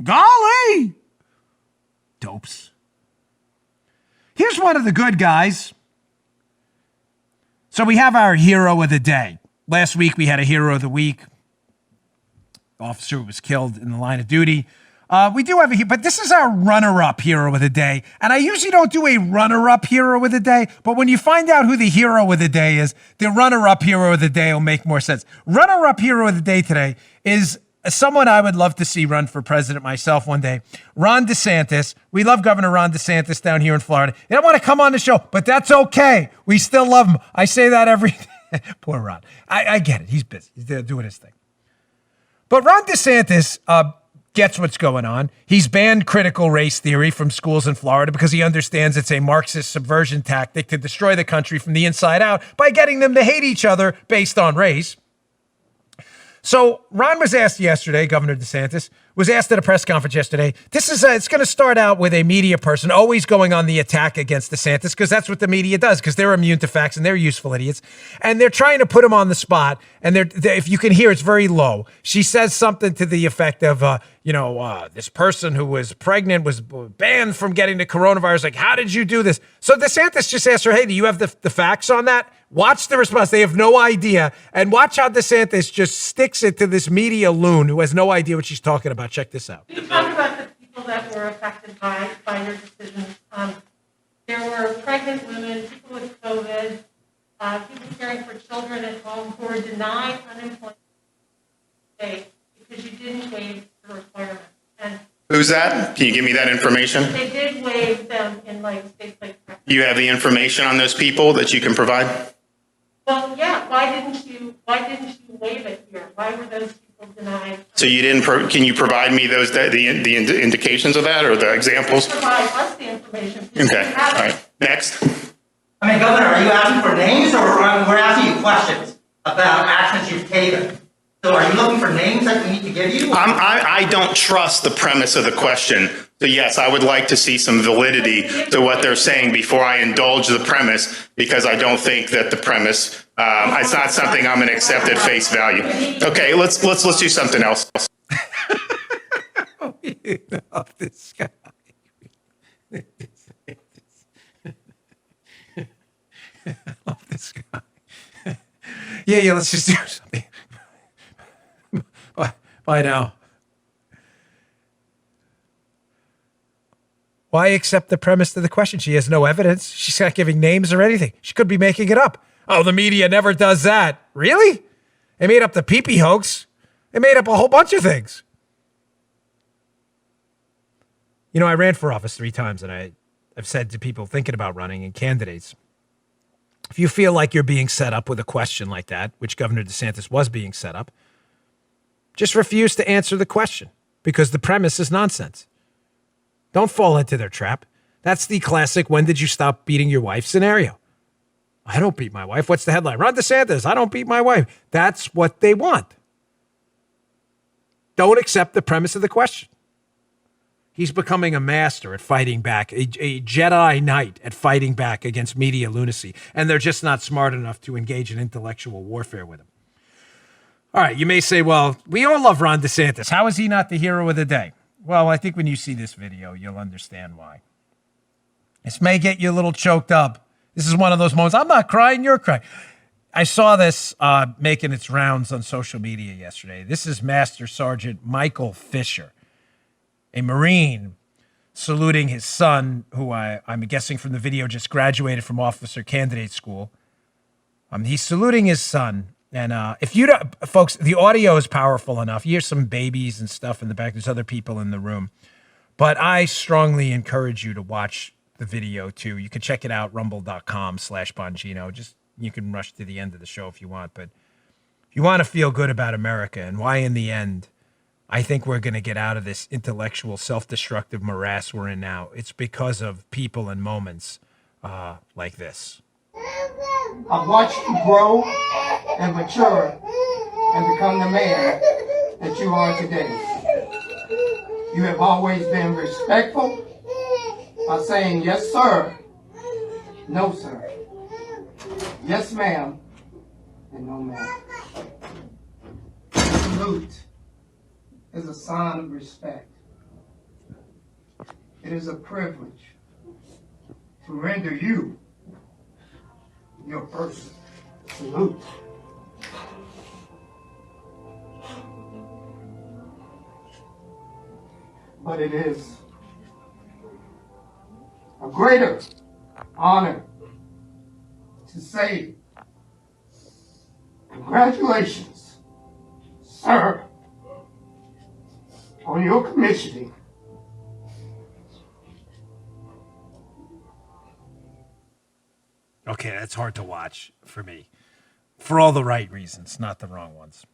Golly. Dopes. Here's one of the good guys. So we have our hero of the day. Last week we had a hero of the week. Officer was killed in the line of duty. We do have but this is our runner-up hero of the day. And I usually don't do a runner-up hero of the day, but when you find out who the hero of the day is, the runner-up hero of the day will make more sense. Runner-up hero of the day today is someone I would love to see run for president myself one day. Ron DeSantis. We love Governor Ron DeSantis down here in Florida. He don't want to come on the show, but that's okay. We still love him. I say that every day. Poor Ron. I get it. He's busy. He's doing his thing. But Ron DeSantis gets what's going on. He's banned critical race theory from schools in Florida because he understands it's a Marxist subversion tactic to destroy the country from the inside out by getting them to hate each other based on race. So Ron was asked yesterday, Governor DeSantis was asked at a press conference yesterday, it's going to start out with a media person always going on the attack against DeSantis because that's what the media does, because they're immune to facts and they're useful idiots. And they're trying to put him on the spot. And if you can hear, it's very low. She says something to the effect of, this person who was pregnant was banned from getting the coronavirus. Like, how did you do this? So DeSantis just asked her, hey, do you have the facts on that? Watch the response. They have no idea. And watch how DeSantis just sticks it to this media loon who has no idea what she's talking about. Check this out. You talked about the people that were affected by your decision. There were pregnant women, people with COVID, people caring for children at home who were denied unemployment because you didn't waive the requirement. And who's that? Can you give me that information? they did waive them in states like Texas. You have the information on those people that you can provide? Well, yeah. Why didn't you waive it here? Why were those people denied? So you didn't. Can you provide me the indications of that or the examples? Provide us the information. Okay. All right. Next. Governor, are you asking for names, or we're asking you questions about actions you've taken? So are you looking for names that we need to give you? I don't trust the premise of the question. So yes, I would like to see some validity to what they're saying before I indulge the premise, because I don't think that the premise, it's not something I'm going to accept at face value. Okay, let's do something else. This guy. I love this guy. Yeah, let's just do something. Bye now. Why accept the premise of the question? She has no evidence. She's not giving names or anything. She could be making it up. Oh, the media never does that. Really? They made up the pee-pee hoax. They made up a whole bunch of things. I ran for office 3 times, and I've said to people thinking about running and candidates, if you feel like you're being set up with a question like that, which Governor DeSantis was being set up, just refuse to answer the question because the premise is nonsense. Don't fall into their trap. That's the classic when did you stop beating your wife scenario. I don't beat my wife. What's the headline? Ron DeSantis, I don't beat my wife. That's what they want. Don't accept the premise of the question. He's becoming a master at fighting back, a Jedi Knight at fighting back against media lunacy, and they're just not smart enough to engage in intellectual warfare with him. All right, you may say, well, we all love Ron DeSantis. How is he not the hero of the day? Well, I think when you see this video, you'll understand why. This may get you a little choked up. This is one of those moments, I'm not crying, you're crying. I saw this making its rounds on social media yesterday. This is Master Sergeant Michael Fisher, a Marine, saluting his son, who I'm guessing from the video just graduated from officer candidate school. He's saluting his son. And if you don't, folks, the audio is powerful enough. You hear some babies and stuff in the back. There's other people in the room. But I strongly encourage you to watch the video too. You can check it out, rumble.com/Bongino. Just, you can rush to the end of the show if you want. But if you want to feel good about America and why in the end, I think we're going to get out of this intellectual, self-destructive morass we're in now. It's because of people and moments like this. I've watched you grow and mature and become the man that you are today. You have always been respectful by saying yes, sir, no, sir, yes, ma'am, and no, ma'am. Salute is a sign of respect. It is a privilege to render you your first salute. But it is a greater honor to say, congratulations, sir, on your commissioning. Okay, that's hard to watch for me. For all the right reasons, not the wrong ones.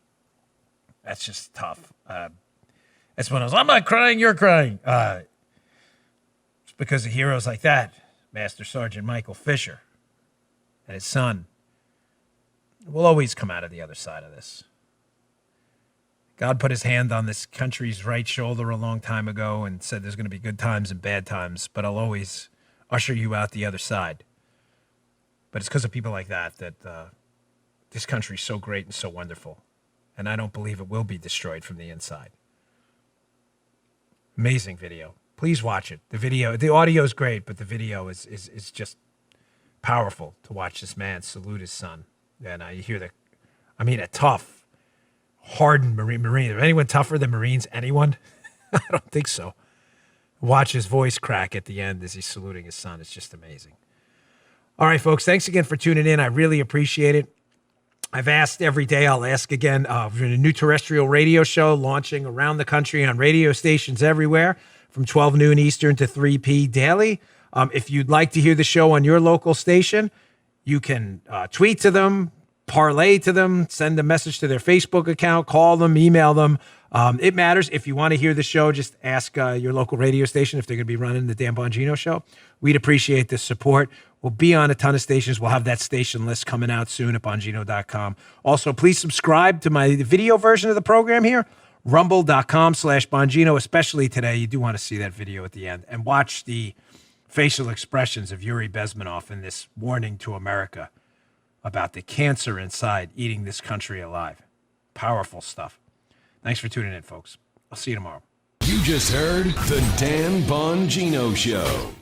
That's just tough. That's when I was, I'm not crying, you're crying. It's because of heroes like that, Master Sergeant Michael Fisher and his son will always come out of the other side of this. God put his hand on this country's right shoulder a long time ago and said there's going to be good times and bad times, but I'll always usher you out the other side. But it's because of people like that this country's so great and so wonderful. And I don't believe it will be destroyed from the inside. Amazing video. Please watch it. The audio is great, but the video is just powerful to watch this man salute his son. And you hear a tough, hardened Marine. Is anyone tougher than Marines? Anyone? I don't think so. Watch his voice crack at the end as he's saluting his son. It's just amazing. All right, folks, thanks again for tuning in. I really appreciate it. I've asked every day. I'll ask again. We're in a new terrestrial radio show launching around the country on radio stations everywhere from 12 noon Eastern to 3 p. daily. If you'd like to hear the show on your local station, you can tweet to them, parlay to them, send a message to their Facebook account, call them, email them. It matters. If you want to hear the show, just ask your local radio station if they're going to be running the Dan Bongino show. We'd appreciate the support. We'll be on a ton of stations. We'll have that station list coming out soon at Bongino.com. Also, please subscribe to my video version of the program here, rumble.com/Bongino, especially today. You do want to see that video at the end. And watch the facial expressions of Yuri Bezmenov in this warning to America about the cancer inside eating this country alive. Powerful stuff. Thanks for tuning in, folks. I'll see you tomorrow. You just heard The Dan Bongino Show.